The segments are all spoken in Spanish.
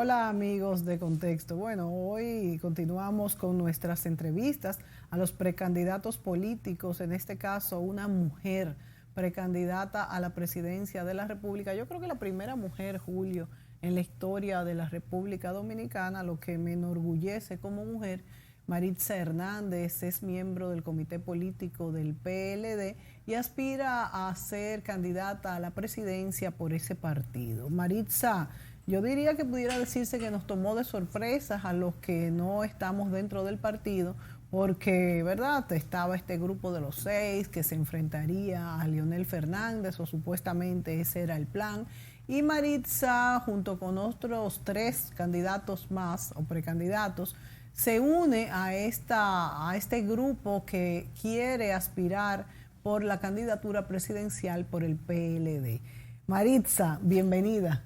Hola amigos de Contexto. Bueno, hoy continuamos con nuestras entrevistas a los precandidatos políticos, en este caso una mujer precandidata a la presidencia de la República. Yo creo que la primera mujer, Julio, en la historia de la República Dominicana, lo que me enorgullece como mujer. Maritza Hernández es miembro del comité político del PLD y aspira a ser candidata a la presidencia por ese partido. Maritza, yo diría que pudiera decirse que nos tomó de sorpresas a los que no estamos dentro del partido, porque, ¿verdad?, estaba este grupo de los 6 que se enfrentaría a Leonel Fernández, o supuestamente ese era el plan, y Maritza, junto con otros 3 candidatos más, o precandidatos, se une a este grupo que quiere aspirar por la candidatura presidencial por el PLD. Maritza, bienvenida.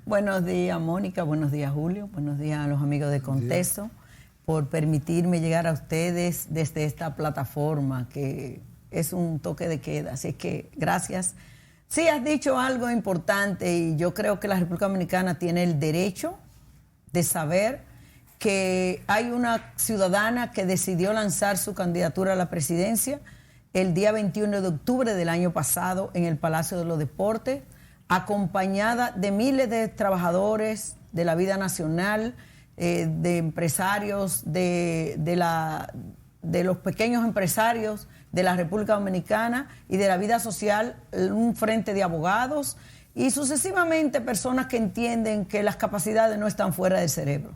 Buenos días, Mónica, buenos días, Julio, buenos días a los amigos de Contexto, por permitirme llegar a ustedes desde esta plataforma que es un toque de queda, así que gracias. Sí, has dicho algo importante y yo creo que la República Dominicana tiene el derecho de saber que hay una ciudadana que decidió lanzar su candidatura a la presidencia el día 21 de octubre del año pasado en el Palacio de los Deportes, acompañada de miles de trabajadores de la vida nacional, de empresarios, de los pequeños empresarios de la República Dominicana y de la vida social, un frente de abogados y sucesivamente personas que entienden que las capacidades no están fuera del cerebro.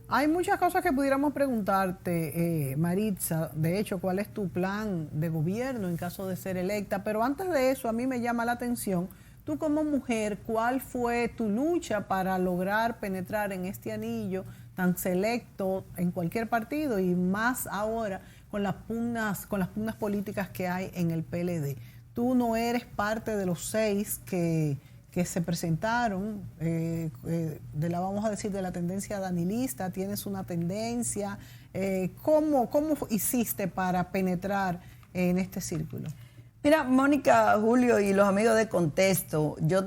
Hay muchas cosas que pudiéramos preguntarte, Maritza. De hecho, ¿cuál es tu plan de gobierno en caso de ser electa? Pero antes de eso, a mí me llama la atención, tú como mujer, ¿cuál fue tu lucha para lograr penetrar en este anillo tan selecto en cualquier partido y más ahora con las pugnas políticas que hay en el PLD? Tú no eres parte de los 6 que se presentaron, vamos a decir, de la tendencia danilista. Tienes una tendencia. ¿Cómo hiciste para penetrar en este círculo? Mira, Mónica, Julio y los amigos de Contexto, yo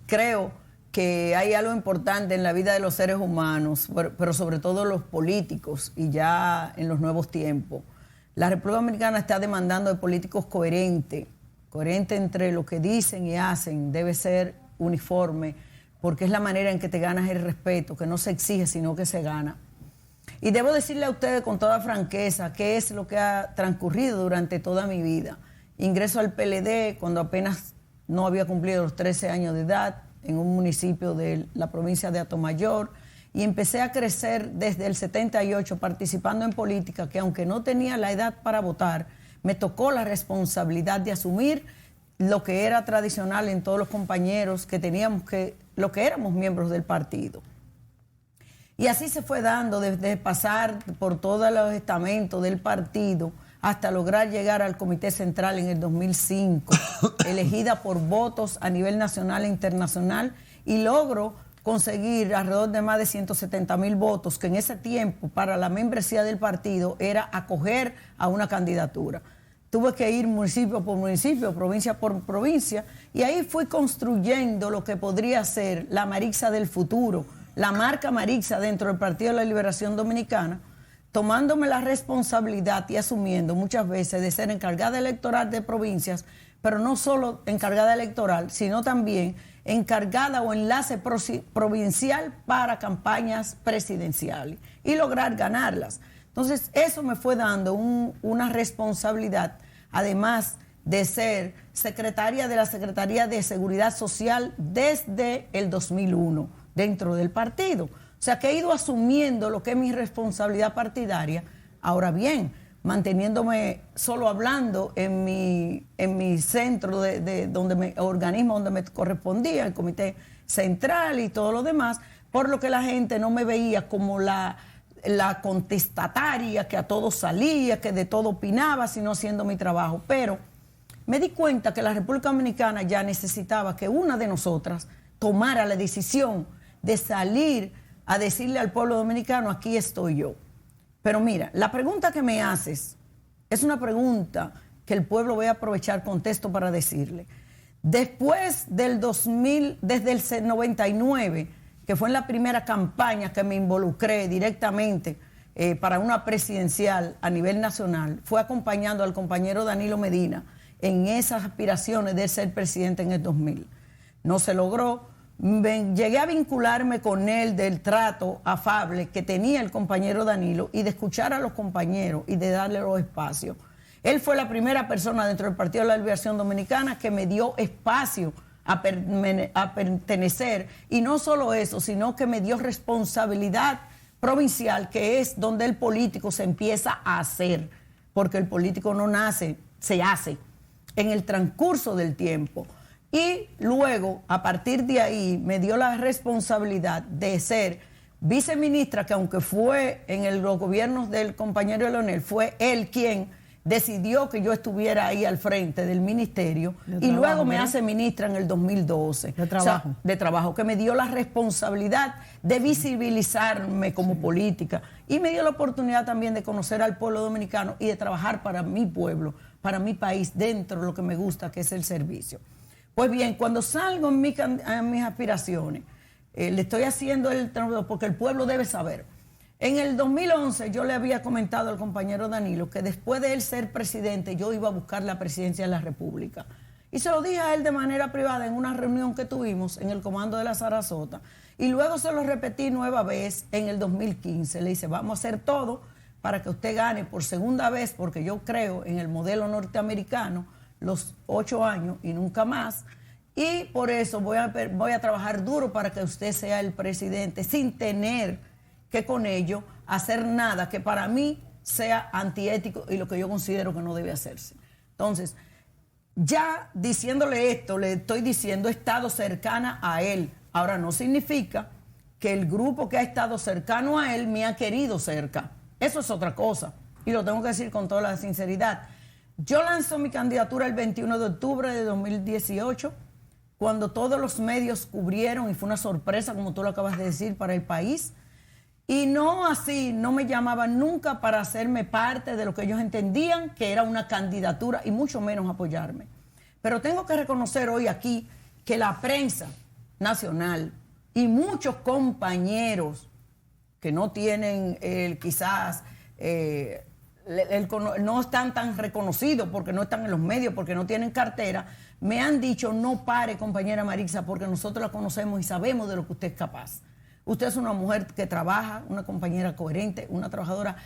creo que hay algo importante en la vida de los seres humanos, pero sobre todo los políticos y ya en los nuevos tiempos. La República Dominicana está demandando de políticos coherentes entre lo que dicen y hacen, debe ser uniforme, porque es la manera en que te ganas el respeto, que no se exige, sino que se gana. Y debo decirle a ustedes con toda franqueza qué es lo que ha transcurrido durante toda mi vida. Ingreso al PLD cuando apenas no había cumplido los 13 años de edad, en un municipio de la provincia de Atomayor, y empecé a crecer desde el 78 participando en política, que aunque no tenía la edad para votar, me tocó la responsabilidad de asumir lo que era tradicional en todos los compañeros lo que éramos miembros del partido. Y así se fue dando, desde pasar por todos los estamentos del partido hasta lograr llegar al Comité Central en el 2005, elegida por votos a nivel nacional e internacional, y logro conseguir alrededor de más de 170,000 votos, que en ese tiempo para la membresía del partido era acoger a una candidatura. Tuve que ir municipio por municipio, provincia por provincia, y ahí fui construyendo lo que podría ser la Maritza del futuro, la marca Maritza dentro del Partido de la Liberación Dominicana, tomándome la responsabilidad y asumiendo muchas veces de ser encargada electoral de provincias, pero no solo encargada electoral, sino también encargada o enlace provincial para campañas presidenciales y lograr ganarlas. Entonces, eso me fue dando una responsabilidad, además de ser secretaria de la Secretaría de Seguridad Social desde el 2001 dentro del partido. O sea, que he ido asumiendo lo que es mi responsabilidad partidaria. Ahora bien, manteniéndome solo hablando en mi centro organismo donde me correspondía, el Comité Central y todo lo demás, por lo que la gente no me veía como la contestataria que a todo salía, que de todo opinaba, sino haciendo mi trabajo. Pero me di cuenta que la República Dominicana ya necesitaba que una de nosotras tomara la decisión de salir a decirle al pueblo dominicano: aquí estoy yo. Pero mira, la pregunta que me haces es una pregunta que el pueblo voy a aprovechar Contexto para decirle. Después del 2000, desde el 99, que fue en la primera campaña que me involucré directamente para una presidencial a nivel nacional, fue acompañando al compañero Danilo Medina en esas aspiraciones de ser presidente en el 2000. No se logró. Llegué a vincularme con él del trato afable que tenía el compañero Danilo y de escuchar a los compañeros y de darle los espacios. Él fue la primera persona dentro del Partido de la Liberación Dominicana que me dio espacio a pertenecer, y no solo eso, sino que me dio responsabilidad provincial, que es donde el político se empieza a hacer, porque el político no nace, se hace en el transcurso del tiempo. Y luego, a partir de ahí, me dio la responsabilidad de ser viceministra, que aunque fue en los gobiernos del compañero Leonel, fue él quien decidió que yo estuviera ahí al frente del ministerio, y luego me hace ministra en el 2012. De trabajo. O sea, de trabajo, que me dio la responsabilidad de visibilizarme como política, y me dio la oportunidad también de conocer al pueblo dominicano y de trabajar para mi pueblo, para mi país, dentro de lo que me gusta, que es el servicio. Pues bien, cuando salgo en mis aspiraciones, le estoy haciendo porque el pueblo debe saber. En el 2011 yo le había comentado al compañero Danilo que después de él ser presidente yo iba a buscar la presidencia de la República. Y se lo dije a él de manera privada en una reunión que tuvimos en el comando de la Sarasota. Y luego se lo repetí nueva vez en el 2015. Le dice, vamos a hacer todo para que usted gane por segunda vez, porque yo creo en el modelo norteamericano, los 8 años y nunca más. Y por eso voy a trabajar duro para que usted sea el presidente, sin tener que con ello hacer nada que para mí sea antiético y lo que yo considero que no debe hacerse. Entonces, ya diciéndole esto, le estoy diciendo, he estado cercana a él. Ahora, no significa que el grupo que ha estado cercano a él me ha querido cerca. Eso es otra cosa, y lo tengo que decir con toda la sinceridad. Yo lanzo mi candidatura el 21 de octubre de 2018, cuando todos los medios cubrieron, y fue una sorpresa, como tú lo acabas de decir, para el país. Y no así, no me llamaban nunca para hacerme parte de lo que ellos entendían que era una candidatura, y mucho menos apoyarme. Pero tengo que reconocer hoy aquí que la prensa nacional y muchos compañeros que no tienen quizás no están tan reconocidos porque no están en los medios, porque no tienen cartera, me han dicho, no pare, compañera Marixa, porque nosotros la conocemos y sabemos de lo que usted es capaz. Usted es una mujer que trabaja, una compañera coherente, una trabajadora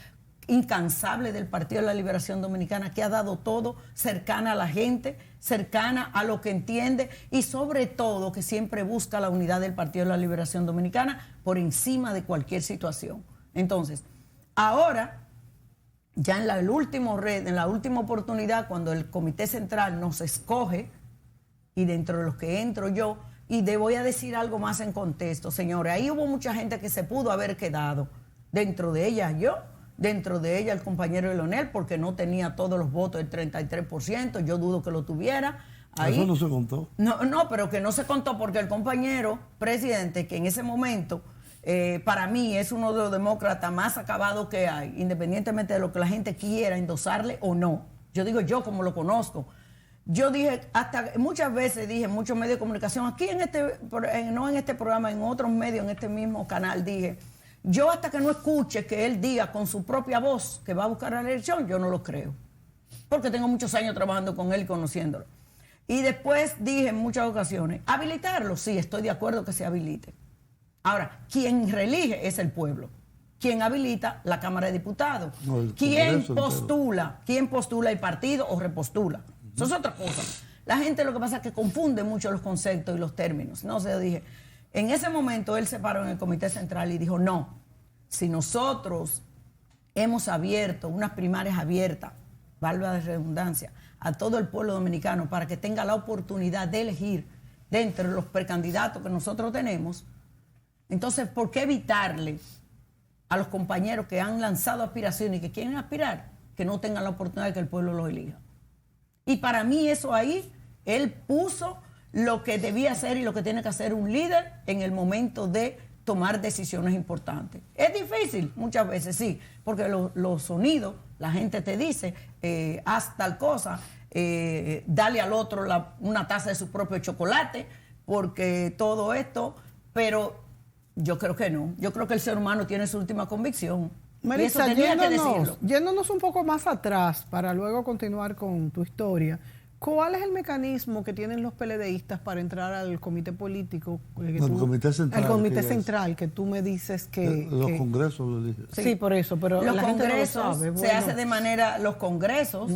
incansable del Partido de la Liberación Dominicana, que ha dado todo, cercana a la gente, cercana a lo que entiende, y sobre todo que siempre busca la unidad del Partido de la Liberación Dominicana por encima de cualquier situación. Entonces, ahora, ya en la última oportunidad, cuando el Comité Central nos escoge, y dentro de los que entro yo, y voy a decir algo más en contexto, señores, ahí hubo mucha gente que se pudo haber quedado, dentro de ella yo, dentro de ella el compañero Leonel, porque no tenía todos los votos del 33%, yo dudo que lo tuviera. Ahí, eso no se contó. No, pero que no se contó porque el compañero presidente, que en ese momento para mí es uno de los demócratas más acabados que hay, independientemente de lo que la gente quiera endosarle o no. Yo digo yo como lo conozco. Yo dije, hasta muchas veces dije en muchos medios de comunicación, aquí no en este programa, en otros medios, en este mismo canal, dije, yo hasta que no escuche que él diga con su propia voz que va a buscar la elección, yo no lo creo. Porque tengo muchos años trabajando con él y conociéndolo. Y después dije en muchas ocasiones, ¿habilitarlo? Sí, estoy de acuerdo que se habilite. Ahora, quien reelige es el pueblo. Quien habilita la Cámara de Diputados. No, ¿Quién postula el partido o repostula? Eso es otra cosa. La gente lo que pasa es que confunde mucho los conceptos y los términos. No sé, dije, en ese momento él se paró en el Comité Central y dijo, no, si nosotros hemos abierto unas primarias abiertas, valga la redundancia, a todo el pueblo dominicano para que tenga la oportunidad de elegir dentro de los precandidatos que nosotros tenemos, entonces, ¿por qué evitarle a los compañeros que han lanzado aspiraciones y que quieren aspirar, que no tengan la oportunidad de que el pueblo los elija? Y para mí eso ahí, él puso lo que debía hacer y lo que tiene que hacer un líder en el momento de tomar decisiones importantes. Es difícil, muchas veces sí, porque los sonidos, la gente te dice, haz tal cosa, dale al otro una taza de su propio chocolate, porque todo esto, pero Yo creo que no. Yo creo que el ser humano tiene su última convicción. Marisa, yéndonos un poco más atrás para luego continuar con tu historia, ¿cuál es el mecanismo que tienen los PLDistas para entrar al comité político? El comité central. El comité central, que tú me dices que... Los congresos lo dije. Sí, por eso, pero los la gente no lo sabe. congresos se hace de manera, los congresos,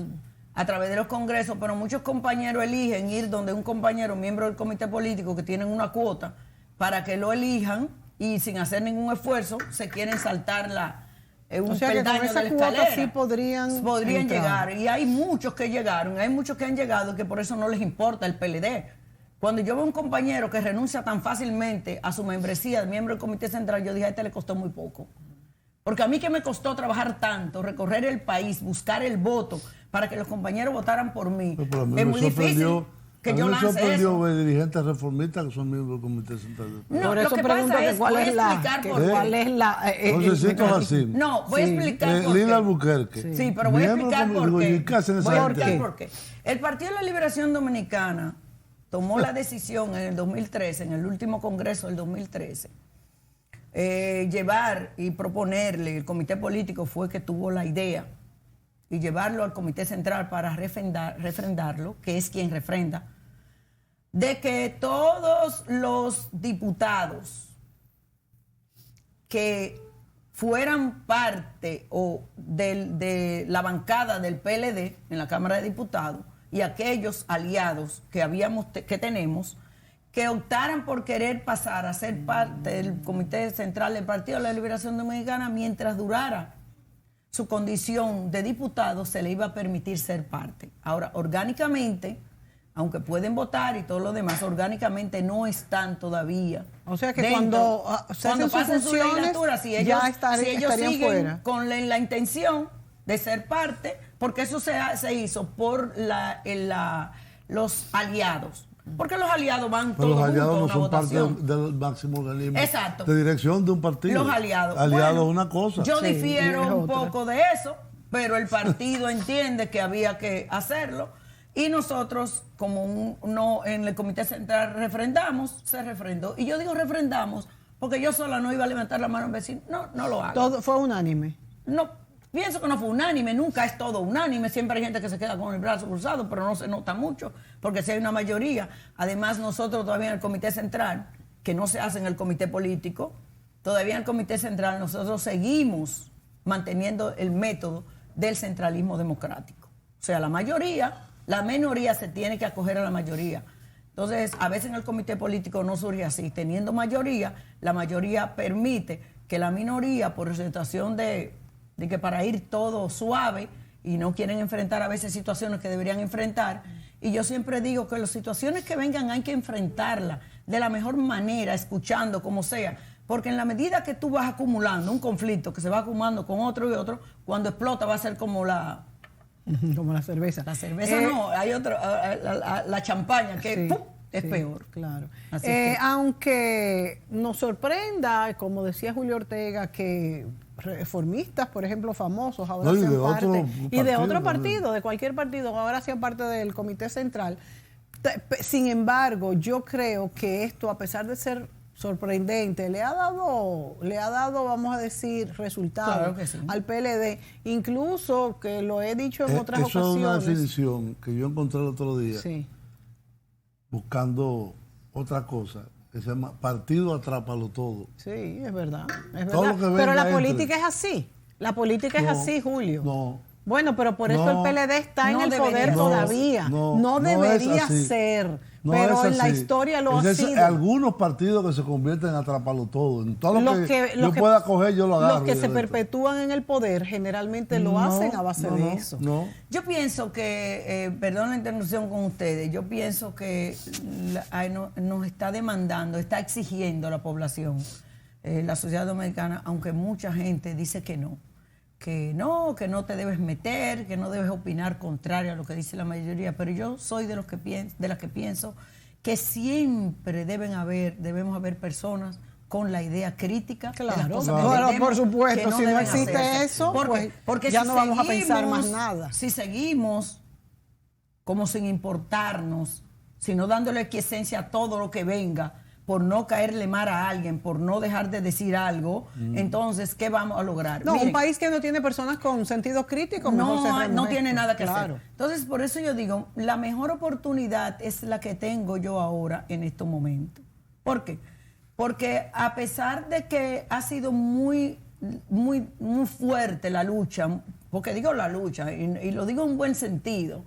a través de los congresos, pero muchos compañeros eligen ir donde un compañero, miembro del comité político, que tienen una cuota, para que lo elijan y sin hacer ningún esfuerzo, se quieren saltar un peldaño de la escalera. Sí podrían llegar, y hay muchos que llegaron, hay muchos que han llegado que por eso no les importa el PLD. Cuando yo veo un compañero que renuncia tan fácilmente a su membresía de miembro del comité central, yo dije, a este le costó muy poco. Porque a mí que me costó trabajar tanto, recorrer el país, buscar el voto para que los compañeros votaran por mí, es muy difícil que yo lance eso. Me sorprendió ver dirigentes reformistas que son miembros del comité central. No, por eso pregunto cuál es la... No, voy a explicar por qué. Lila Albuquerque. Sí, pero voy a explicar por qué. Voy a explicar por qué. El Partido de la Liberación Dominicana tomó la decisión en el 2013, en el último congreso del 2013, llevar y proponerle, el comité político fue que tuvo la idea, y llevarlo al comité central para refrendarlo, que es quien refrenda, de que todos los diputados que fueran parte de la bancada del PLD en la Cámara de Diputados y aquellos aliados que tenemos, que optaran por querer pasar a ser parte del Comité Central del Partido de la Liberación Dominicana mientras durara su condición de diputado, se le iba a permitir ser parte. Ahora, orgánicamente, aunque pueden votar y todo lo demás, orgánicamente no están todavía. O sea que cuando pasen su legislatura, si ellos siguen fuera con la intención de ser parte, porque eso se hizo por los aliados. Porque los aliados van todos juntos a una votación. Los aliados no son parte del máximo organismo. Exacto. De dirección de un partido. Los aliados. Aliados es una cosa. Yo difiero un poco de eso, pero el partido entiende que había que hacerlo. Y nosotros, como en el Comité Central se refrendó. Y yo digo refrendamos porque yo sola no iba a levantar la mano y decir, no lo hago. Todo fue unánime. No, pienso que no fue unánime, nunca es todo unánime. Siempre hay gente que se queda con el brazo cruzado, pero no se nota mucho, porque si hay una mayoría. Además, nosotros todavía en el Comité Central, que no se hace en el Comité Político, todavía en el Comité Central nosotros seguimos manteniendo el método del centralismo democrático. O sea, la minoría se tiene que acoger a la mayoría. Entonces, a veces en el comité político no surge así. Teniendo mayoría, la mayoría permite que la minoría, por situación de que para ir todo suave y no quieren enfrentar a veces situaciones que deberían enfrentar. Y yo siempre digo que las situaciones que vengan hay que enfrentarlas de la mejor manera, escuchando como sea. Porque en la medida que tú vas acumulando un conflicto que se va acumulando con otro y otro, cuando explota va a ser como la cerveza. La cerveza no, hay otro, la champaña, que sí, es peor. Claro. Aunque nos sorprenda, como decía Julio Ortega, que reformistas, por ejemplo, famosos, ahora sean parte, y de otro partido, de cualquier partido, ahora sean parte del Comité Central. Sin embargo, yo creo que esto, a pesar de ser sorprendente, le ha dado, vamos a decir, resultados, claro que sí, al PLD, incluso que lo he dicho en otras ocasiones. Eso es una definición que yo encontré el otro día, sí, buscando otra cosa, que se llama partido atrápalo todo. Sí, es verdad, pero la política es así, la política es así, Julio. No. Bueno, pero por eso el PLD está en el poder todavía. No debería ser. Pero en la historia lo ha sido. Algunos partidos que se convierten en atrapalo todo. En todo lo que yo pueda coger, yo lo agarro. Los que se perpetúan en el poder generalmente lo hacen a base de eso. Yo pienso que, perdón la interrupción con ustedes, yo pienso que nos está demandando, está exigiendo la población, la sociedad dominicana, aunque mucha gente dice que no te debes meter, que no debes opinar contrario a lo que dice la mayoría, pero yo soy de las que pienso que siempre debemos haber personas con la idea crítica. Claro, por supuesto, si no existe eso, porque ya no vamos a pensar más nada. Si seguimos como sin importarnos, sino dándole quiesencia a todo lo que venga, por no caerle mal a alguien, por no dejar de decir algo, entonces, ¿qué vamos a lograr? No, Miren, un país que no tiene personas con sentido crítico, mejor se no remueve. tiene nada que Claro. hacer. Entonces, por eso yo digo, la mejor oportunidad es la que tengo yo ahora en estos momentos. ¿Por qué? Porque a pesar de que ha sido muy fuerte la lucha, porque digo la lucha, y lo digo en buen sentido,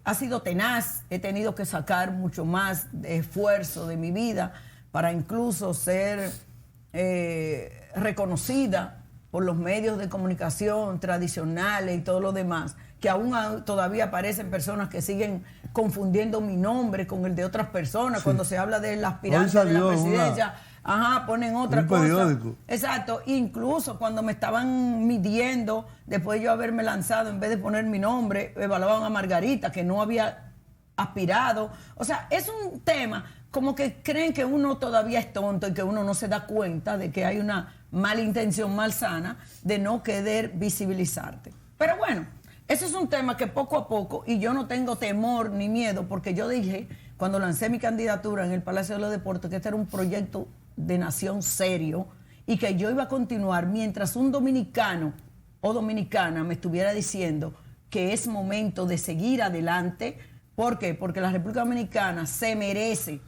ha sido tenaz, he tenido que sacar mucho más de esfuerzo de mi vida para incluso ser reconocida por los medios de comunicación tradicionales y todo lo demás, que aún todavía aparecen personas que siguen confundiendo mi nombre con el de otras personas. Sí. Cuando se habla del aspirante de la presidencia, ponen otra cosa. Periódico. Exacto. Incluso cuando me estaban midiendo, después de yo haberme lanzado, en vez de poner mi nombre, evaluaban a Margarita, que no había aspirado. O sea, es un tema como que creen que uno todavía es tonto y que uno no se da cuenta de que hay una mala intención malsana de no querer visibilizarte. Pero bueno, eso es un tema que poco a poco, y yo no tengo temor ni miedo, porque yo dije, cuando lancé mi candidatura en el Palacio de los Deportes, que este era un proyecto de nación serio y que yo iba a continuar mientras un dominicano o dominicana me estuviera diciendo que es momento de seguir adelante. ¿Por qué? Porque la República Dominicana se merece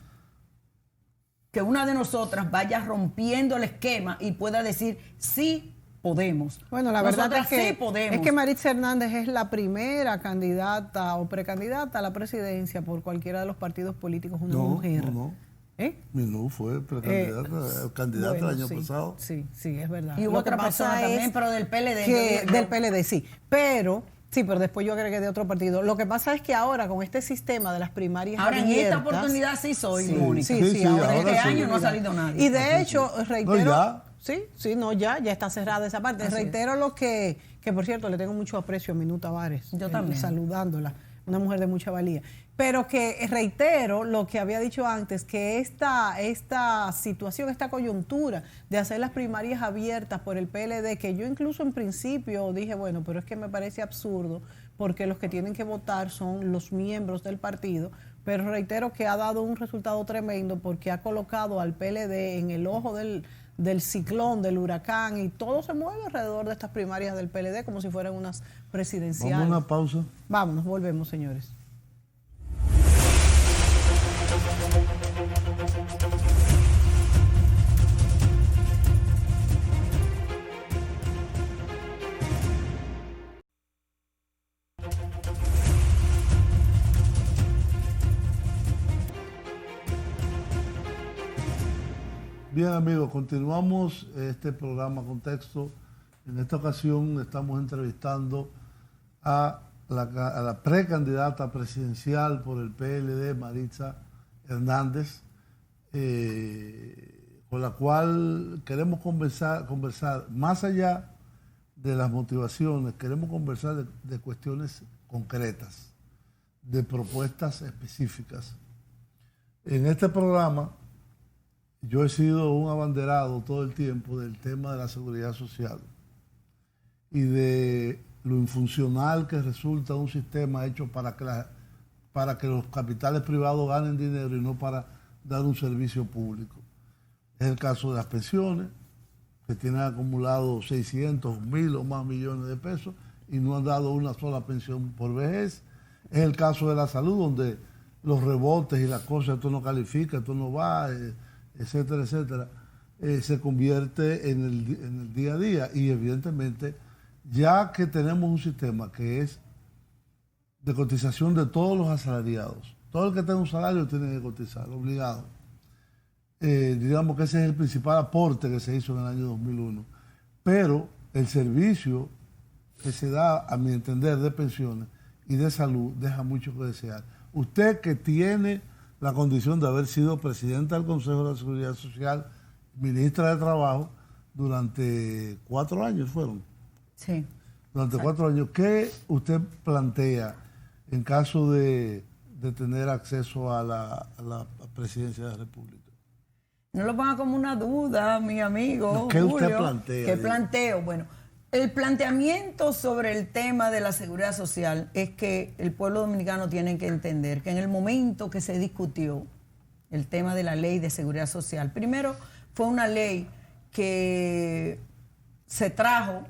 que una de nosotras vaya rompiendo el esquema y pueda decir sí podemos. Bueno, la verdad Nosotras es que, sí podemos. es que Maritza Hernández es la primera candidata o precandidata a la presidencia por cualquiera de los partidos políticos, una mujer. No. ¿Eh? Minú fue candidata bueno, el año sí, pasado. Sí, es verdad. Y hubo otra persona también, pero del PLD. Del PLD, sí. Pero después yo agregué de otro partido. Lo que pasa es que ahora, con este sistema de las primarias abiertas, en esta oportunidad sí soy Mónica. Sí, ahora este año no ha salido nadie. Y de hecho, reitero... No, ya. Ya está cerrada esa parte. Así reitero lo que por cierto, le tengo mucho aprecio a Minú Tavares. Yo también. Saludándola. Una mujer de mucha valía. Pero que reitero lo que había dicho antes, que esta situación, esta coyuntura de hacer las primarias abiertas por el PLD, que yo incluso en principio dije, bueno, pero es que me parece absurdo, porque los que tienen que votar son los miembros del partido, pero reitero que ha dado un resultado tremendo porque ha colocado al PLD en el ojo del ciclón, del huracán, y todo se mueve alrededor de estas primarias del PLD como si fueran unas presidenciales. Vamos a una pausa. Vámonos, volvemos, señores. Bien, amigos, continuamos este programa Contexto. En esta ocasión estamos entrevistando a la precandidata presidencial por el PLD, Maritza Hernández, con la cual queremos conversar más allá de las motivaciones, queremos conversar de cuestiones concretas, de propuestas específicas. En este programa yo he sido un abanderado todo el tiempo del tema de la seguridad social y de lo infuncional que resulta un sistema hecho para que los capitales privados ganen dinero y no para dar un servicio público. Es el caso de las pensiones, que tienen acumulado 600, 1.000 o más millones de pesos y no han dado una sola pensión por vejez. Es el caso de la salud, donde los rebotes y las cosas, esto no califica, esto no va, etcétera, etcétera, se convierte en el día a día. Y evidentemente, ya que tenemos un sistema que es de cotización de todos los asalariados, todo el que tenga un salario tiene que cotizar, obligado. Digamos que ese es el principal aporte que se hizo en el año 2001. Pero el servicio que se da, a mi entender, de pensiones y de salud, deja mucho que desear. Usted que tiene la condición de haber sido presidenta del Consejo de la Seguridad Social, ministra de Trabajo, durante 4 años fueron. Sí. Durante 4 años. ¿Qué usted plantea en caso de tener acceso a la presidencia de la República? No lo ponga como una duda, mi amigo. ¿Qué Julio. usted plantea? ¿Qué planteo? Bueno, el planteamiento sobre el tema de la seguridad social es que el pueblo dominicano tiene que entender que en el momento que se discutió el tema de la ley de seguridad social. Primero, fue una ley que se trajo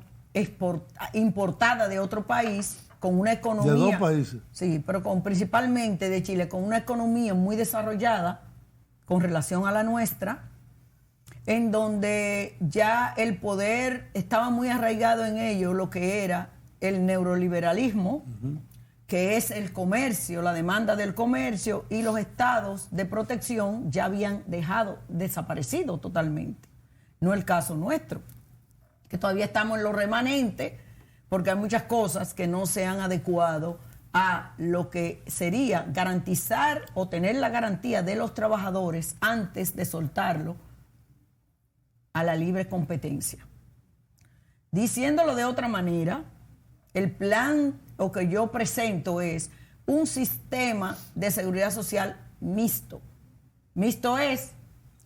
importada de otro país, con una economía... De 2 países. Sí, pero principalmente de Chile, con una economía muy desarrollada con relación a la nuestra, en donde ya el poder estaba muy arraigado en ello, lo que era el neoliberalismo, que es el comercio, la demanda del comercio, y los estados de protección ya habían desaparecido totalmente. No el caso nuestro, que todavía estamos en los remanentes, porque hay muchas cosas que no se han adecuado a lo que sería garantizar o tener la garantía de los trabajadores antes de soltarlo a la libre competencia. Diciéndolo de otra manera, el plan o que yo presento es un sistema de seguridad social mixto. Mixto es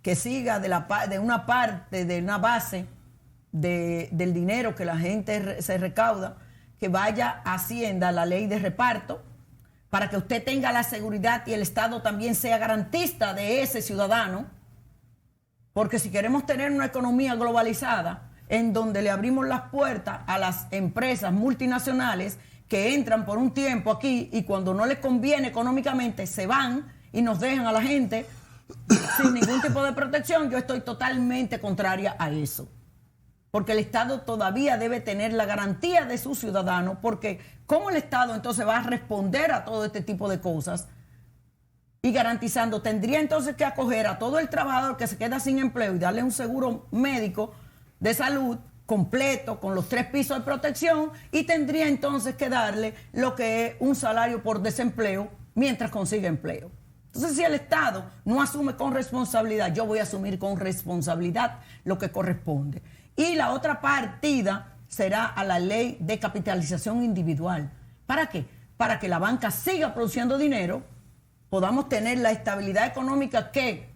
que siga de una parte, de una base del dinero que la gente se recauda, que vaya a Hacienda, la ley de reparto, para que usted tenga la seguridad y el Estado también sea garantista de ese ciudadano, porque si queremos tener una economía globalizada en donde le abrimos las puertas a las empresas multinacionales que entran por un tiempo aquí y cuando no les conviene económicamente se van y nos dejan a la gente sin ningún tipo de protección, yo estoy totalmente contraria a eso. Porque el Estado todavía debe tener la garantía de sus ciudadanos, porque ¿cómo el Estado entonces va a responder a todo este tipo de cosas? Y garantizando, tendría entonces que acoger a todo el trabajador que se queda sin empleo y darle un seguro médico de salud completo, con los 3 pisos de protección, y tendría entonces que darle lo que es un salario por desempleo mientras consigue empleo. Entonces, si el Estado no asume con responsabilidad, yo voy a asumir con responsabilidad lo que corresponde. Y la otra partida será a la ley de capitalización individual. ¿Para qué? Para que la banca siga produciendo dinero, podamos tener la estabilidad económica que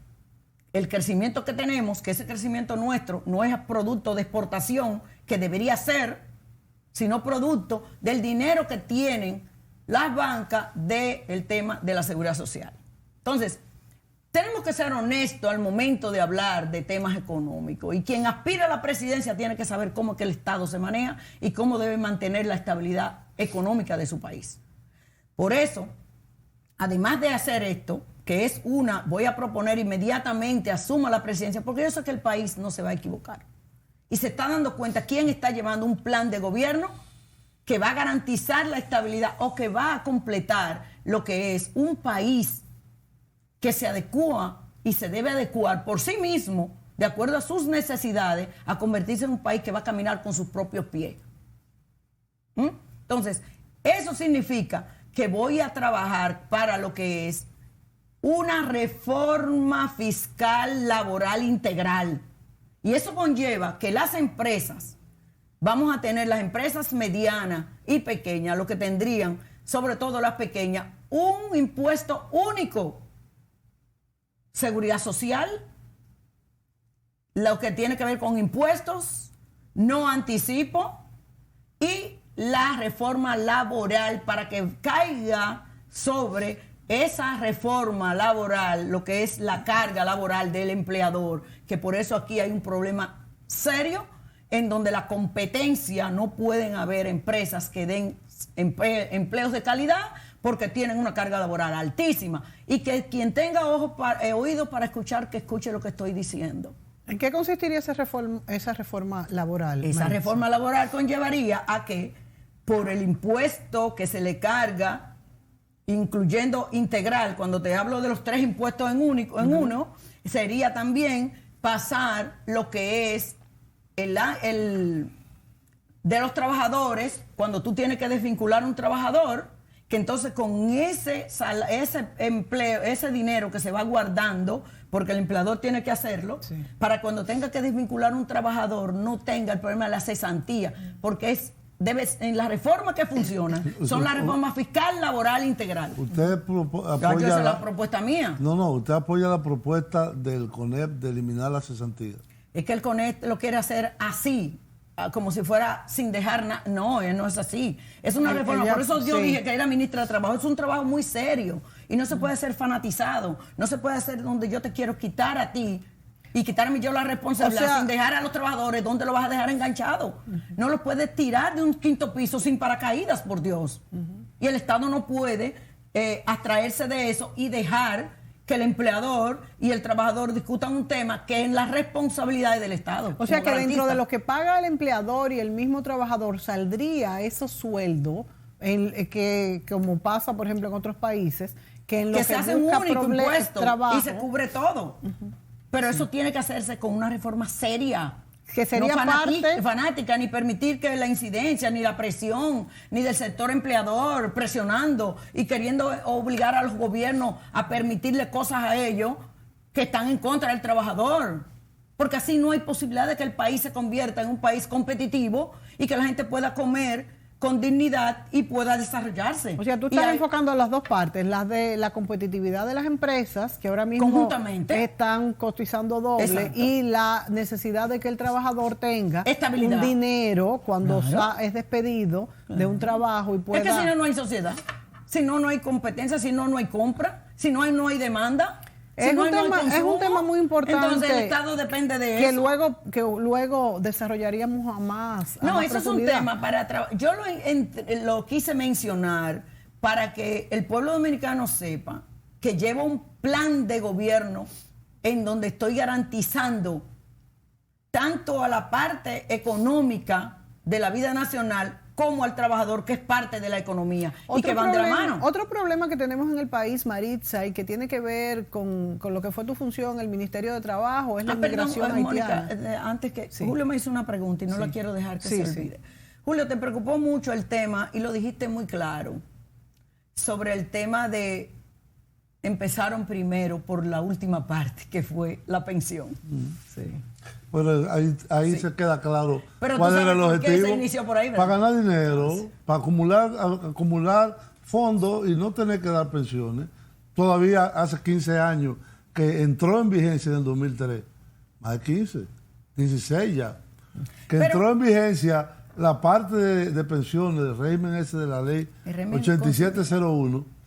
el crecimiento que tenemos, que ese crecimiento nuestro no es producto de exportación, que debería ser, sino producto del dinero que tienen las bancas del tema de la seguridad social. Entonces, tenemos que ser honestos al momento de hablar de temas económicos, y quien aspira a la presidencia tiene que saber cómo es que el Estado se maneja y cómo debe mantener la estabilidad económica de su país. Por eso, además de hacer esto, que es voy a proponer inmediatamente, asuma la presidencia, porque yo sé que el país no se va a equivocar. Y se está dando cuenta quién está llevando un plan de gobierno que va a garantizar la estabilidad o que va a completar lo que es un país que se adecua y se debe adecuar por sí mismo, de acuerdo a sus necesidades, a convertirse en un país que va a caminar con sus propios pies. Entonces, eso significa que voy a trabajar para lo que es una reforma fiscal laboral integral. Y eso conlleva que las empresas, vamos a tener las empresas medianas y pequeñas, lo que tendrían, sobre todo las pequeñas, un impuesto único. Seguridad social, lo que tiene que ver con impuestos, no anticipo, y la reforma laboral para que caiga sobre esa reforma laboral lo que es la carga laboral del empleador, que por eso aquí hay un problema serio en donde la competencia, no pueden haber empresas que den empleos de calidad porque tienen una carga laboral altísima, y que quien tenga oídos para escuchar, que escuche lo que estoy diciendo. ¿En qué consistiría esa reforma laboral? Esa reforma laboral conllevaría a que por el impuesto que se le carga, incluyendo integral, cuando te hablo de los 3 impuestos en uno, sería también pasar lo que es el de los trabajadores, cuando tú tienes que desvincular a un trabajador, que entonces con ese empleo, ese dinero que se va guardando, porque el empleador tiene que hacerlo, sí, para cuando tenga que desvincular a un trabajador no tenga el problema de la cesantía, porque en la reforma que funciona son la reforma fiscal laboral integral. ¿Usted apoya la propuesta mía? No, usted apoya la propuesta del CONEP de eliminar la cesantía. Es que el CONEP lo quiere hacer así, como si fuera sin dejar nada. No, no es así. Es una reforma. Por eso yo dije que era ministra de Trabajo. Es un trabajo muy serio Y no se puede ser fanatizado. No se puede hacer donde yo te quiero quitar a ti y quitarme yo la responsabilidad sin dejar a los trabajadores. ¿Dónde lo vas a dejar enganchado? No lo puedes tirar de un quinto piso sin paracaídas, por Dios. Y el Estado no puede abstraerse de eso y dejar que el empleador y el trabajador discutan un tema que es la responsabilidad del Estado. O sea que dentro de lo que paga el empleador y el mismo trabajador saldría esos sueldos que como pasa por ejemplo en otros países, que en lo que se hace un único impuesto trabajo, y se cubre todo. Pero eso tiene que hacerse con una reforma seria. Que sería no parte fanática, ni permitir que la incidencia, ni la presión, ni del sector empleador presionando y queriendo obligar a los gobiernos a permitirle cosas a ellos que están en contra del trabajador. Porque así no hay posibilidad de que el país se convierta en un país competitivo y que la gente pueda comer con dignidad y pueda desarrollarse. O sea, tú estás enfocando las dos partes, las de la competitividad de las empresas, que ahora mismo conjuntamente están cotizando doble, exacto, y la necesidad de que el trabajador tenga estabilidad, un dinero cuando es despedido de un trabajo y pueda... Es que si no, no hay sociedad. Si no, no hay competencia. Si no, no hay compra. Si no hay demanda. Es un tema muy importante. Entonces el Estado depende de eso. Que luego desarrollaríamos más. No, eso es un tema para yo lo quise mencionar para que el pueblo dominicano sepa que llevo un plan de gobierno en donde estoy garantizando tanto a la parte económica de la vida nacional como al trabajador, que es parte de la economía y que van de la mano. Otro problema que tenemos en el país, Maritza, y que tiene que ver con lo que fue tu función en el Ministerio de Trabajo, es la inmigración haitiana. Mónica, antes que Julio me hizo una pregunta y no la quiero dejar que se olvide. Julio, te preocupó mucho el tema, y lo dijiste muy claro, sobre el tema de empezaron primero por la última parte, que fue la pensión. Bueno, ahí se queda claro. Pero cuál era el objetivo. Se inició por ahí, para ganar dinero, para acumular fondos y no tener que dar pensiones. Todavía hace 15 años que entró en vigencia en el 2003. Más de 15, 16 ya. Entró en vigencia la parte de pensiones del régimen ese de la ley 8701.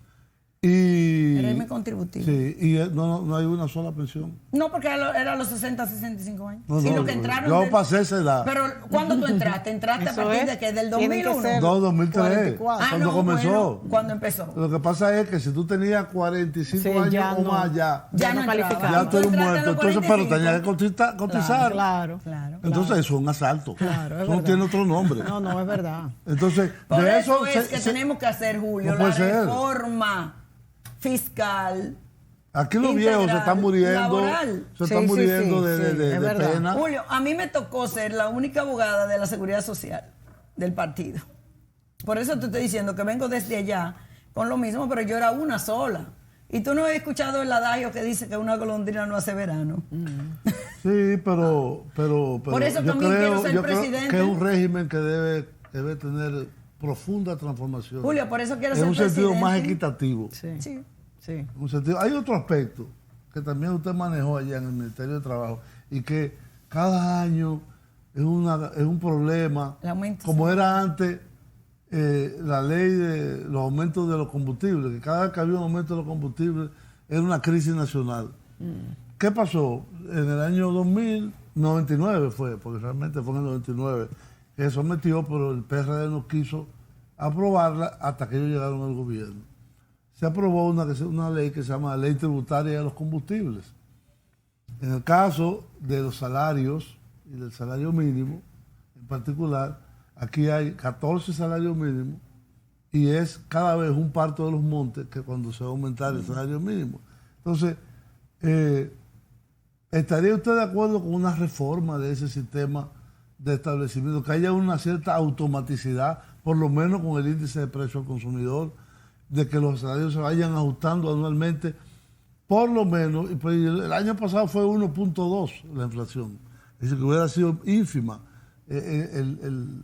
Y el régimen contributivo. Sí, y no hay una sola pensión. No, porque era los 60, 65 años. No, y lo que entraron yo pasé esa edad. Pero ¿cuándo tú entraste? ¿Entraste a partir de qué? ¿Del 2001? No, 2003. Cuando comenzó. Bueno, ¿cuándo empezó? Lo que pasa es que si tú tenías 45 años o más, ya no calificaba. Ya tú eres muerto. Entonces, pero tenías que cotizar. Claro. Entonces, eso es un asalto. Eso no tiene otro nombre. No, es verdad. Entonces, por eso es que tenemos que hacer, Julio, la reforma fiscal. Aquí los viejos se están muriendo. Laboral. Se están muriendo de pena. Julio, a mí me tocó ser la única abogada de la Seguridad Social del partido. Por eso te estoy diciendo que vengo desde allá con lo mismo, pero yo era una sola. Y tú no has escuchado el adagio que dice que una golondrina no hace verano. Sí, pero por eso yo también quiero ser creo presidente. que es un régimen que debe tener profunda transformación. Julio, por eso quiero ser presidente. En un sentido más equitativo. Sí. Hay otro aspecto que también usted manejó allá en el Ministerio de Trabajo y que cada año es un problema, como era antes la ley de los aumentos de los combustibles, que cada vez que había un aumento de los combustibles era una crisis nacional. ¿Qué pasó? En el año 2099 fue, porque realmente fue en el 99, que se sometió, pero el PRD no quiso aprobarla hasta que ellos llegaron al gobierno. Se aprobó una ley que se llama Ley Tributaria de los Combustibles. En el caso de los salarios y del salario mínimo, en particular, aquí hay 14 salarios mínimos y es cada vez un parto de los montes que cuando se va a aumentar el salario mínimo. Entonces, ¿estaría usted de acuerdo con una reforma de ese sistema de establecimiento? Que haya una cierta automaticidad, por lo menos con el índice de precio al consumidor, de que los salarios se vayan ajustando anualmente, por lo menos, y pues el año pasado fue 1.2 la inflación, es decir, que hubiera sido ínfima el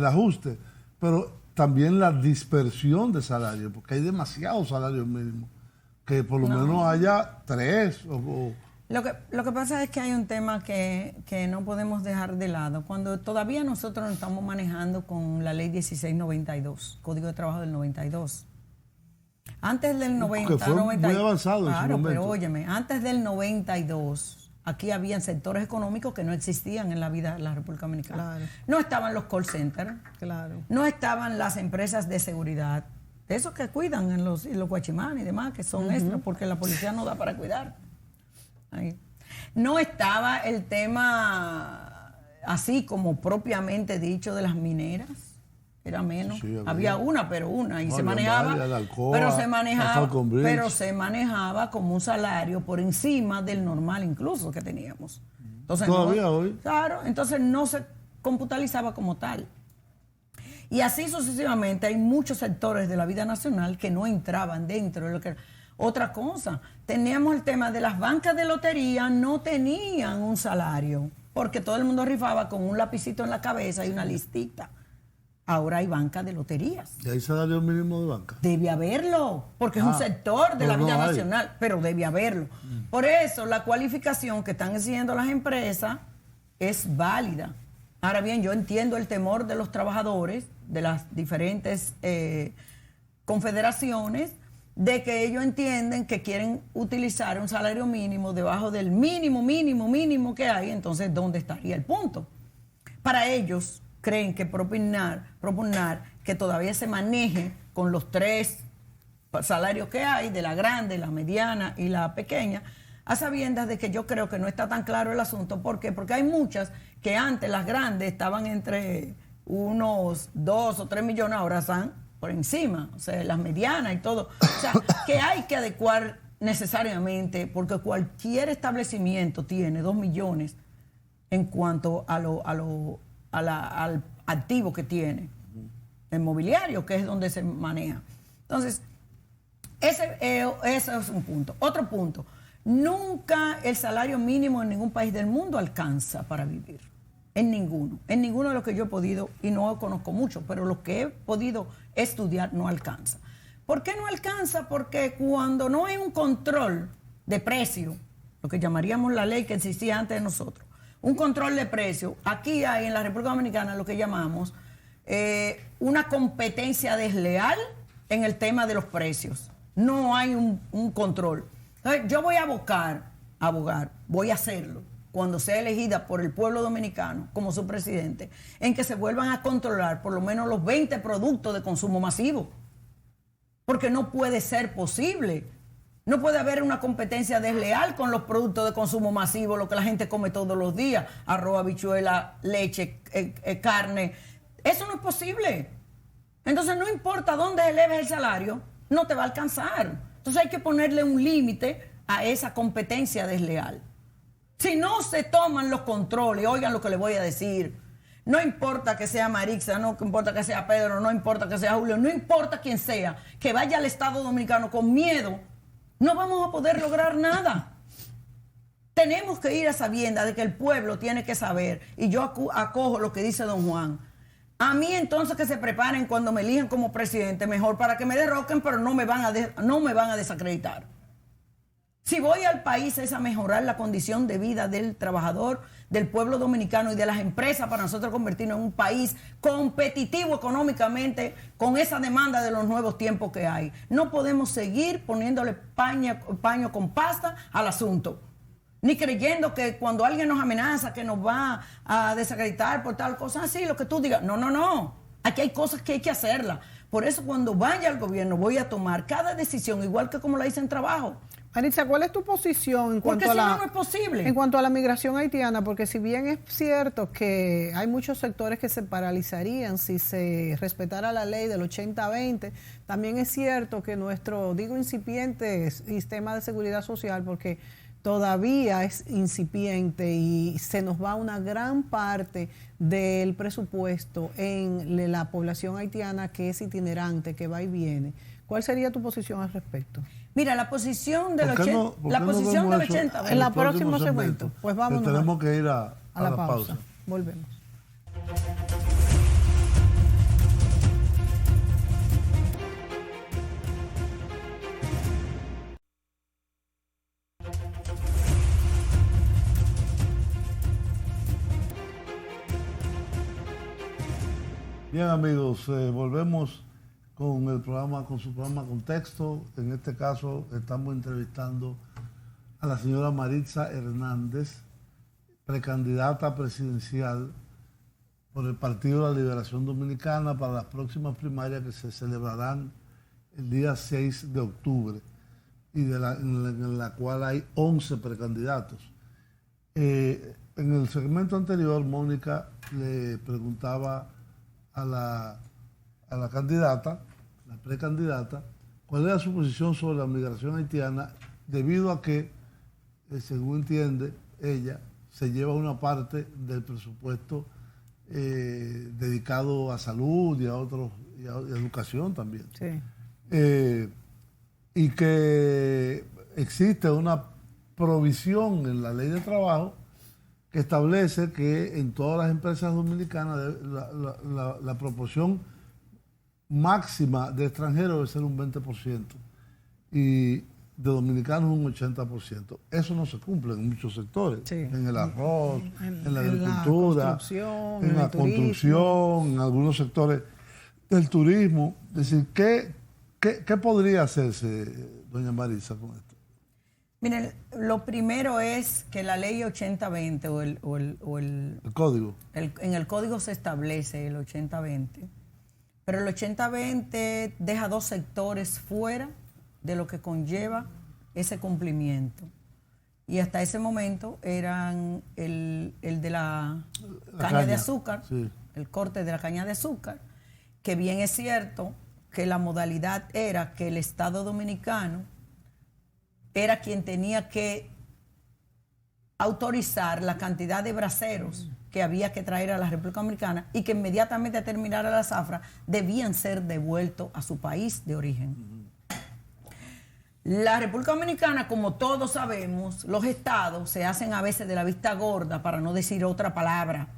ajuste, pero también la dispersión de salarios, porque hay demasiados salarios mínimos, que por lo menos haya 3 o Lo que pasa es que hay un tema que no podemos dejar de lado. Cuando todavía nosotros nos estamos manejando con la ley 1692, Código de Trabajo del 92. Antes del 90, que fue 90, muy avanzado en su claro, momento. pero óyeme, antes del 92, aquí habían sectores económicos que no existían en la vida de la República Dominicana. Claro. No estaban los call centers, Claro. no estaban las empresas de seguridad, de esos que cuidan en los guachimanes y demás, que son extras, porque la policía no da para cuidar. Ahí. No estaba el tema así como propiamente dicho de las mineras. Era menos, Sí, había una, pero una, y No, se había manejaba, varias, la Alcoa, pero se la manejaba, Falcon Bridge. pero se manejaba como un salario por encima del normal incluso que teníamos. Entonces, Todavía hoy. Claro, entonces no se computalizaba como tal. Y así sucesivamente hay muchos sectores de la vida nacional que no entraban dentro de lo que... Otra cosa, teníamos el tema de las bancas de lotería, no tenían un salario, porque todo el mundo rifaba con un lapicito en la cabeza y una listita. Ahora hay bancas de loterías. ¿Y hay salario mínimo de banca? Debe haberlo, porque es un sector de la vida nacional, pero debe haberlo. Por eso la cualificación que están exigiendo las empresas es válida. Ahora bien, yo entiendo el temor de los trabajadores de las diferentes confederaciones, de que ellos entienden que quieren utilizar un salario mínimo debajo del mínimo que hay. Entonces, ¿dónde estaría el punto? Para ellos, creen que proponer que todavía se maneje con los 3 salarios que hay, de la grande, la mediana y la pequeña, a sabiendas de que yo creo que no está tan claro el asunto. ¿Por qué? Porque hay muchas que antes las grandes estaban entre unos 2 o 3 millones, ahora están por encima, o sea, las medianas y todo. O sea, que hay que adecuar necesariamente, porque cualquier establecimiento tiene 2 millones en cuanto al activo que tiene, el mobiliario, que es donde se maneja. Entonces, ese es un punto. Otro punto, nunca el salario mínimo en ningún país del mundo alcanza para vivir. En ninguno de los que yo he podido, y no conozco mucho, pero los que he podido estudiar no alcanza. ¿Por qué no alcanza? Porque cuando no hay un control de precio, lo que llamaríamos la ley que existía antes de nosotros, un control de precio, aquí hay en la República Dominicana lo que llamamos una competencia desleal en el tema de los precios. No hay un control. Entonces, yo voy a abogar, voy a hacerlo cuando sea elegida por el pueblo dominicano como su presidente, en que se vuelvan a controlar por lo menos los 20 productos de consumo masivo. Porque no puede ser posible. No puede haber una competencia desleal con los productos de consumo masivo, lo que la gente come todos los días, arroz, habichuela, leche, carne. Eso no es posible. Entonces no importa dónde eleves el salario, no te va a alcanzar. Entonces hay que ponerle un límite a esa competencia desleal. Si no se toman los controles, oigan lo que les voy a decir. No importa que sea Marixa, no importa que sea Pedro, no importa que sea Julio, no importa quién sea, que vaya al Estado Dominicano con miedo, no vamos a poder lograr nada. Tenemos que ir a sabiendas de que el pueblo tiene que saber, y yo acojo lo que dice don Juan. A mí entonces que se preparen cuando me elijan como presidente, mejor para que me derroquen, pero no me van a desacreditar. Si voy al país es a mejorar la condición de vida del trabajador, del pueblo dominicano y de las empresas para nosotros convertirnos en un país competitivo económicamente con esa demanda de los nuevos tiempos que hay. No podemos seguir poniéndole paño con pasta al asunto, ni creyendo que cuando alguien nos amenaza que nos va a desacreditar por tal cosa, así lo que tú digas. No. Aquí hay cosas que hay que hacerlas. Por eso cuando vaya al gobierno voy a tomar cada decisión igual que como la hice en trabajo. Maritza, ¿cuál es tu posición en cuanto a no es posible. En cuanto a la migración haitiana? Porque si bien es cierto que hay muchos sectores que se paralizarían si se respetara la ley del 80-20, también es cierto que nuestro, incipiente sistema de seguridad social, porque todavía es incipiente y se nos va una gran parte del presupuesto en la población haitiana que es itinerante, que va y viene. ¿Cuál sería tu posición al respecto? Mira, la posición del 80. En la próxima segmento. Pues vámonos. Tenemos que ir a la pausa. Volvemos. Bien, amigos, volvemos con su programa Contexto. En este caso estamos entrevistando a la señora Maritza Hernández, precandidata presidencial por el Partido de la Liberación Dominicana para las próximas primarias que se celebrarán el día 6 de octubre y en la cual hay 11 precandidatos. En el segmento anterior, Mónica le preguntaba a la candidata, la precandidata, cuál era su posición sobre la migración haitiana, debido a que, según entiende ella, se lleva una parte del presupuesto dedicado a salud y a educación también. Sí. Y que existe una provisión en la ley de trabajo que establece que en todas las empresas dominicanas la proporción máxima de extranjeros debe ser un 20% y de dominicanos un 80%. Eso no se cumple en muchos sectores, sí. En el arroz, en la agricultura, en la construcción, en algunos sectores del turismo. Es decir, ¿qué podría hacerse, doña Maritza, con esto? Miren, lo primero es que la ley 80-20 el código. En el código se establece el 80-20, pero el 80-20 deja dos sectores fuera de lo que conlleva ese cumplimiento. Y hasta ese momento eran el de la caña de azúcar, sí. El corte de la caña de azúcar, que bien es cierto que la modalidad era que el Estado Dominicano era quien tenía que autorizar la cantidad de braceros que había que traer a la República Dominicana y que inmediatamente a terminar a la zafra debían ser devueltos a su país de origen. La República Dominicana, como todos sabemos, los estados se hacen a veces de la vista gorda, para no decir otra palabra,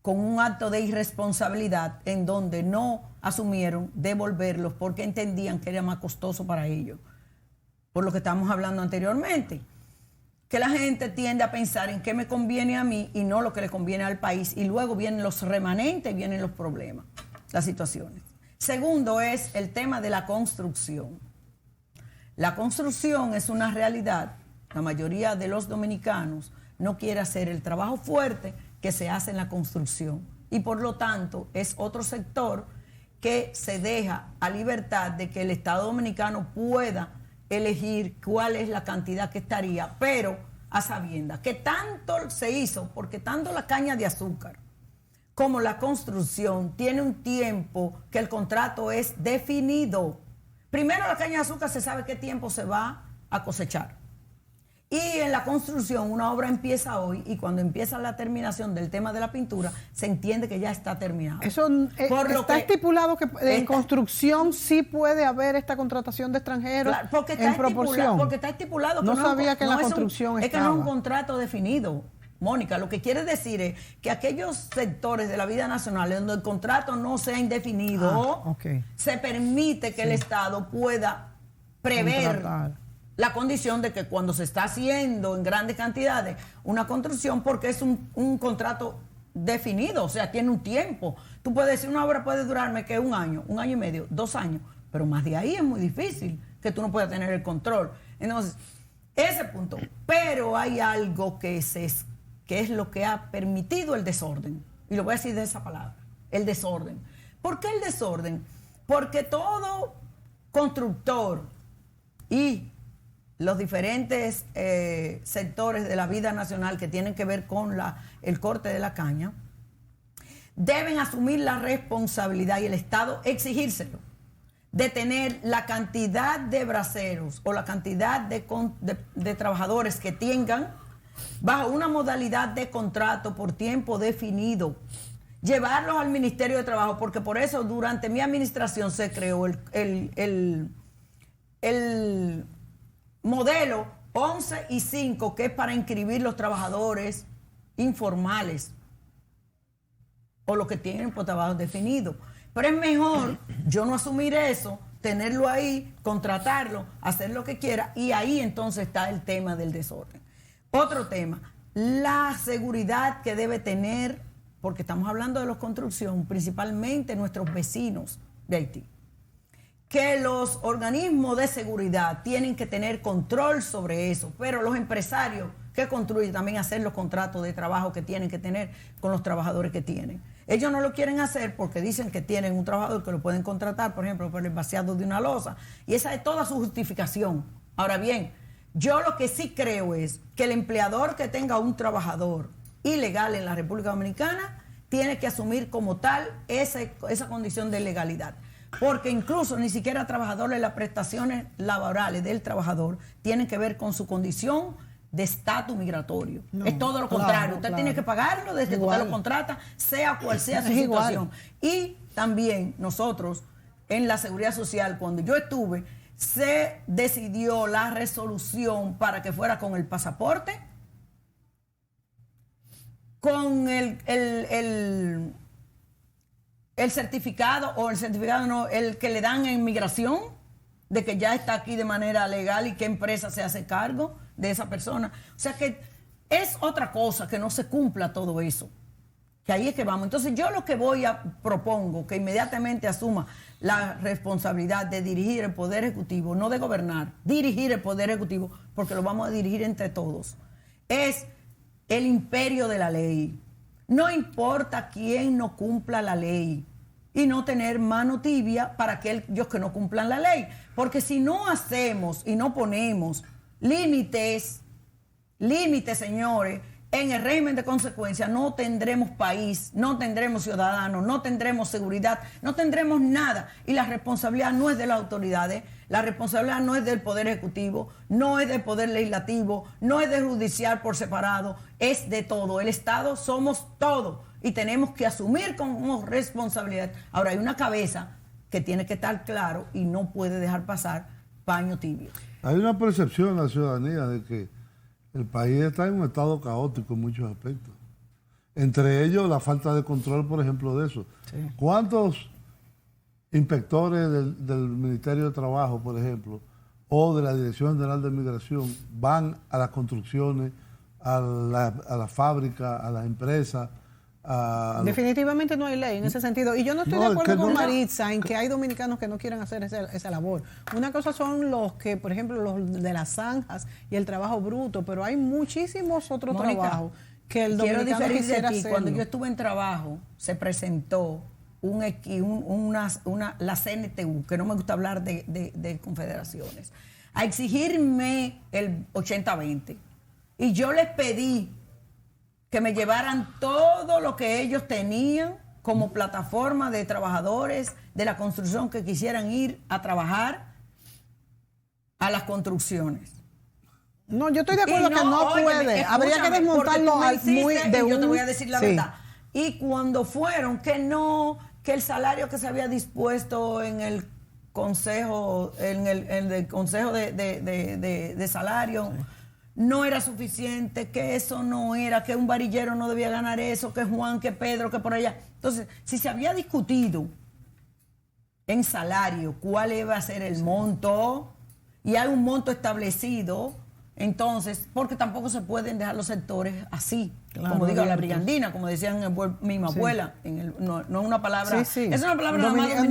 con un acto de irresponsabilidad en donde no asumieron devolverlos porque entendían que era más costoso para ellos. Por lo que estamos hablando anteriormente, que la gente tiende a pensar en qué me conviene a mí y no lo que le conviene al país, y luego vienen los remanentes, vienen los problemas, las situaciones. Segundo es el tema de la construcción. La construcción es una realidad. La mayoría de los dominicanos no quiere hacer el trabajo fuerte que se hace en la construcción, y por lo tanto es otro sector que se deja a libertad de que el Estado Dominicano pueda elegir cuál es la cantidad que estaría, pero a sabiendas que tanto se hizo, porque tanto la caña de azúcar como la construcción tiene un tiempo que el contrato es definido. Primero, la caña de azúcar se sabe qué tiempo se va a cosechar. Y en la construcción una obra empieza hoy, y cuando empieza la terminación del tema de la pintura, se entiende que ya está terminado. Eso está estipulado que en construcción sí puede haber esta contratación de extranjeros, claro, porque en proporción. Porque está estipulado. No sabía que en la construcción estaba. Es que no es un contrato definido, Mónica. Lo que quiere decir es que aquellos sectores de la vida nacional donde el contrato no sea indefinido, se permite que el Estado pueda prever la condición de que cuando se está haciendo en grandes cantidades una construcción, porque es un contrato definido, o sea, tiene un tiempo. Tú puedes decir, una obra puede durarme que un año y medio, 2 años, pero más de ahí es muy difícil que tú no puedas tener el control. Entonces, ese punto. Pero hay algo que es lo que ha permitido el desorden, y lo voy a decir de esa palabra, el desorden. ¿Por qué el desorden? Porque todo constructor y los diferentes sectores de la vida nacional que tienen que ver con el corte de la caña deben asumir la responsabilidad, y el Estado exigírselo, de tener la cantidad de braceros o la cantidad de trabajadores que tengan bajo una modalidad de contrato por tiempo definido, llevarlos al Ministerio de Trabajo, porque por eso durante mi administración se creó el modelo 11 y 5, que es para inscribir los trabajadores informales o los que tienen por trabajo definido. Pero es mejor yo no asumir eso, tenerlo ahí, contratarlo, hacer lo que quiera, y ahí entonces está el tema del desorden. Otro tema, la seguridad que debe tener, porque estamos hablando de la construcción, principalmente nuestros vecinos de Haití. que los organismos de seguridad tienen que tener control sobre eso, pero los empresarios que construyen también hacer los contratos de trabajo que tienen que tener con los trabajadores que tienen. Ellos no lo quieren hacer porque dicen que tienen un trabajador que lo pueden contratar, por ejemplo, por el vaciado de una losa, y esa es toda su justificación. Ahora bien, yo lo que sí creo es que el empleador que tenga un trabajador ilegal en la República Dominicana tiene que asumir como tal esa condición de legalidad. Porque incluso ni siquiera trabajadores, las prestaciones laborales del trabajador tienen que ver con su condición de estatus migratorio. No, es todo lo contrario. Usted tiene que pagarlo desde que usted lo contrata, sea cual sea su situación. Y también nosotros, en la Seguridad Social, cuando yo estuve, se decidió la resolución para que fuera con el pasaporte, con el certificado, o el certificado no, el que le dan en migración, de que ya está aquí de manera legal y qué empresa se hace cargo de esa persona. O sea que es otra cosa que no se cumpla todo eso. Que ahí es que vamos. Entonces yo lo que propongo que inmediatamente asuma la responsabilidad de dirigir el Poder Ejecutivo, no de gobernar, dirigir el Poder Ejecutivo, porque lo vamos a dirigir entre todos, es el imperio de la ley. No importa quién no cumpla la ley y no tener mano tibia para aquellos que no cumplan la ley. Porque si no hacemos y no ponemos límites, señores, en el régimen de consecuencia, no tendremos país, no tendremos ciudadanos, no tendremos seguridad, no tendremos nada. Y la responsabilidad no es de las autoridades, la responsabilidad no es del Poder Ejecutivo, no es del Poder Legislativo, no es del Judicial por separado, es de todo. El Estado somos todo y tenemos que asumir como responsabilidad. Ahora, hay una cabeza que tiene que estar claro y no puede dejar pasar paño tibio. Hay una percepción en la ciudadanía de que el país está en un estado caótico en muchos aspectos. Entre ellos, la falta de control, por ejemplo, de eso. Sí. ¿Cuántos inspectores del Ministerio de Trabajo, por ejemplo, o de la Dirección General de Migración van a las construcciones, a la fábrica, a las empresas? Definitivamente no hay ley en ese sentido. Y yo no estoy de acuerdo con Maritza en que hay dominicanos que no quieren hacer esa labor. Una cosa son los que, por ejemplo, los de las zanjas y el trabajo bruto, pero hay muchísimos otros trabajos que el dominicano quisiera hacer. Cuando yo estuve en trabajo, se presentó la CNTU, que no me gusta hablar de confederaciones, a exigirme el 80-20. Y yo les pedí que me llevaran todo lo que ellos tenían como plataforma de trabajadores de la construcción que quisieran ir a trabajar a las construcciones. No, yo estoy de acuerdo que no puede. Habría que desmontarlo yo te voy a decir la verdad. Y cuando fueron, que el salario que se había dispuesto en el consejo, en el consejo de salario, sí, no era suficiente, que eso no era, que un varillero no debía ganar eso, que Juan, que Pedro, que por allá. Entonces, si se había discutido en salario cuál iba a ser el monto, y hay un monto establecido, entonces, porque tampoco se pueden dejar los sectores así, claro, como digo, la brigandina, como decían mi abuela, no es una palabra, es una palabra nada más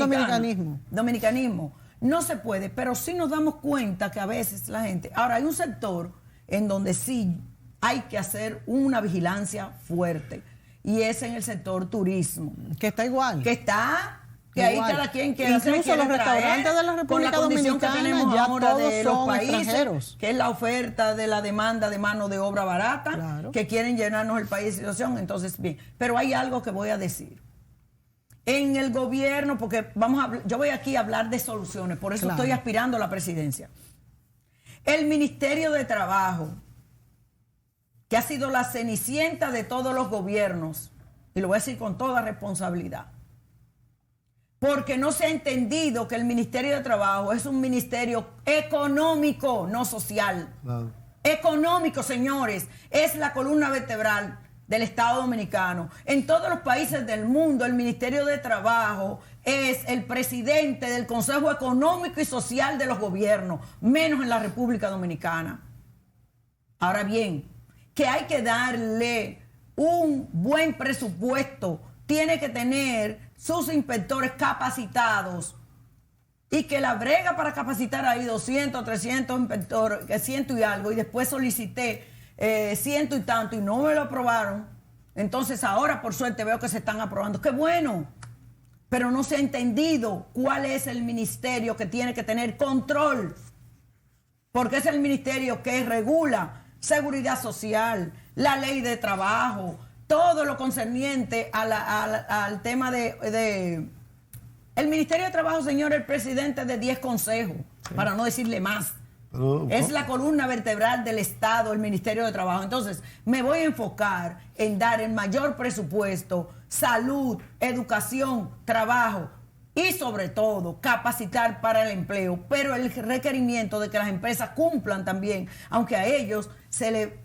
dominicanismo. No se puede, pero sí nos damos cuenta que a veces la gente, ahora hay un sector en donde sí hay que hacer una vigilancia fuerte, y es en el sector turismo. Que está igual. Que ahí cada quien quiere hacer. Incluso los restaurantes de la República Dominicana que tenemos ya ahora todos de los son países, extranjeros. Que es la oferta de la demanda de mano de obra barata, claro, que quieren llenarnos el país de situación. Entonces, bien, pero hay algo que voy a decir. En el gobierno, porque yo voy aquí a hablar de soluciones, por eso estoy aspirando a la presidencia. El Ministerio de Trabajo, que ha sido la cenicienta de todos los gobiernos, y lo voy a decir con toda responsabilidad, porque no se ha entendido que el Ministerio de Trabajo es un ministerio económico, no social. Claro. Económico, señores, es la columna vertebral del Estado Dominicano. En todos los países del mundo, el Ministerio de Trabajo es el presidente del Consejo Económico y Social de los gobiernos, menos en la República Dominicana. Ahora bien, que hay que darle un buen presupuesto, tiene que tener sus inspectores capacitados y que la brega para capacitar ahí 200, 300 inspectores, 100 y algo, y después solicité 100 y tanto y no me lo aprobaron. Entonces ahora por suerte veo que se están aprobando. ¡Qué bueno! Pero no se ha entendido cuál es el ministerio que tiene que tener control, porque es el ministerio que regula seguridad social, la ley de trabajo, todo lo concerniente al tema de... El Ministerio de Trabajo, señor, el presidente de 10 consejos, sí, para no decirle más. Pero, es la columna vertebral del Estado, el Ministerio de Trabajo. Entonces, me voy a enfocar en dar el mayor presupuesto, salud, educación, trabajo y sobre todo capacitar para el empleo. Pero el requerimiento de que las empresas cumplan también, aunque a ellos se le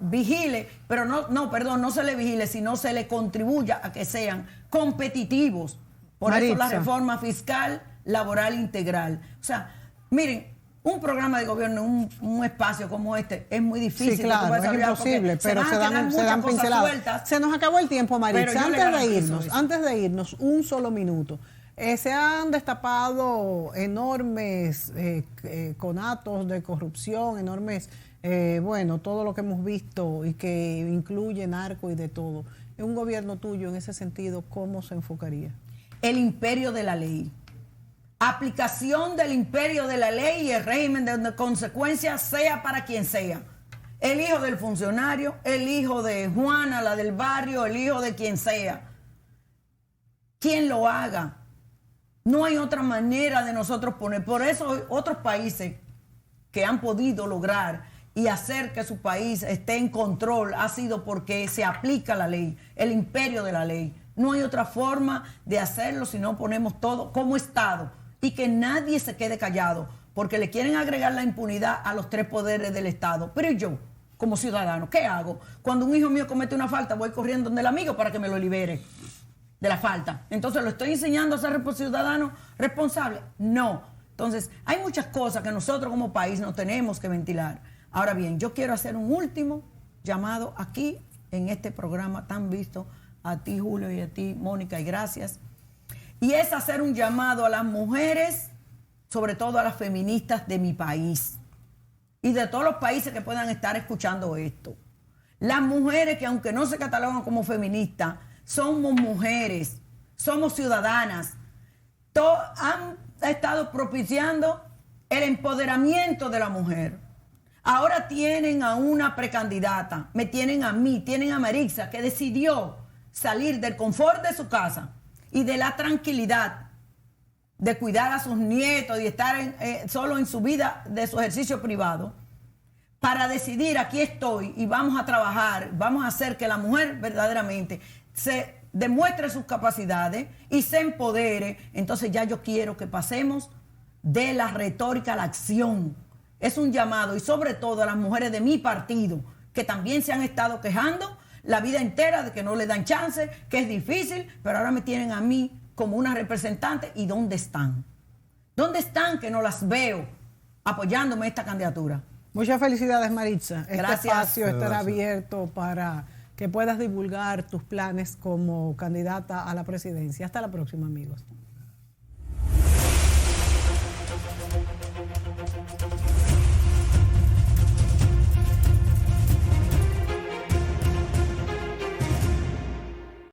vigile, pero no se le vigile, sino se le contribuya a que sean competitivos. Por Maritza. Eso la reforma fiscal, laboral integral. O sea, miren, un programa de gobierno, un espacio como este, es muy difícil. Sí, claro, es imposible, pero se dan pinceladas. Se nos acabó el tiempo, Maritza. Antes de irnos, un solo minuto. Se han destapado enormes conatos de corrupción, enormes, todo lo que hemos visto y que incluye narco y de todo. En un gobierno tuyo, en ese sentido, ¿cómo se enfocaría? El imperio de la ley. Aplicación del imperio de la ley y el régimen de consecuencias, sea para quien sea. El hijo del funcionario, el hijo de Juana, la del barrio, el hijo de quien sea. Quien lo haga. No hay otra manera de nosotros poner. Por eso otros países que han podido lograr y hacer que su país esté en control ha sido porque se aplica la ley, el imperio de la ley. No hay otra forma de hacerlo si no ponemos todo como Estado y que nadie se quede callado, porque le quieren agregar la impunidad a los 3 poderes del Estado. Pero yo, como ciudadano, ¿qué hago? Cuando un hijo mío comete una falta, voy corriendo donde el amigo para que me lo libere de la falta. Entonces, ¿lo estoy enseñando a ser ciudadano responsable? No. Entonces, hay muchas cosas que nosotros como país no tenemos que ventilar. Ahora bien, yo quiero hacer un último llamado aquí en este programa tan visto, a ti, Julio, y a ti, Mónica, y gracias. Y es hacer un llamado a las mujeres, sobre todo a las feministas de mi país y de todos los países que puedan estar escuchando esto. Las mujeres que, aunque no se catalogan como feministas, somos mujeres, somos ciudadanas. Han estado propiciando el empoderamiento de la mujer. Ahora tienen a una precandidata, me tienen a mí, tienen a Maritza, que decidió salir del confort de su casa y de la tranquilidad de cuidar a sus nietos y estar solo en su vida de su ejercicio privado, para decidir, aquí estoy y vamos a trabajar, vamos a hacer que la mujer verdaderamente se demuestre sus capacidades y se empodere. Entonces ya yo quiero que pasemos de la retórica a la acción. Es un llamado, y sobre todo a las mujeres de mi partido, que también se han estado quejando la vida entera de que no le dan chance, que es difícil, pero ahora me tienen a mí como una representante. ¿Y dónde están? ¿Dónde están que no las veo apoyándome esta candidatura? Muchas felicidades, Maritza. Gracias. Este espacio estará abierto para que puedas divulgar tus planes como candidata a la presidencia. Hasta la próxima, amigos.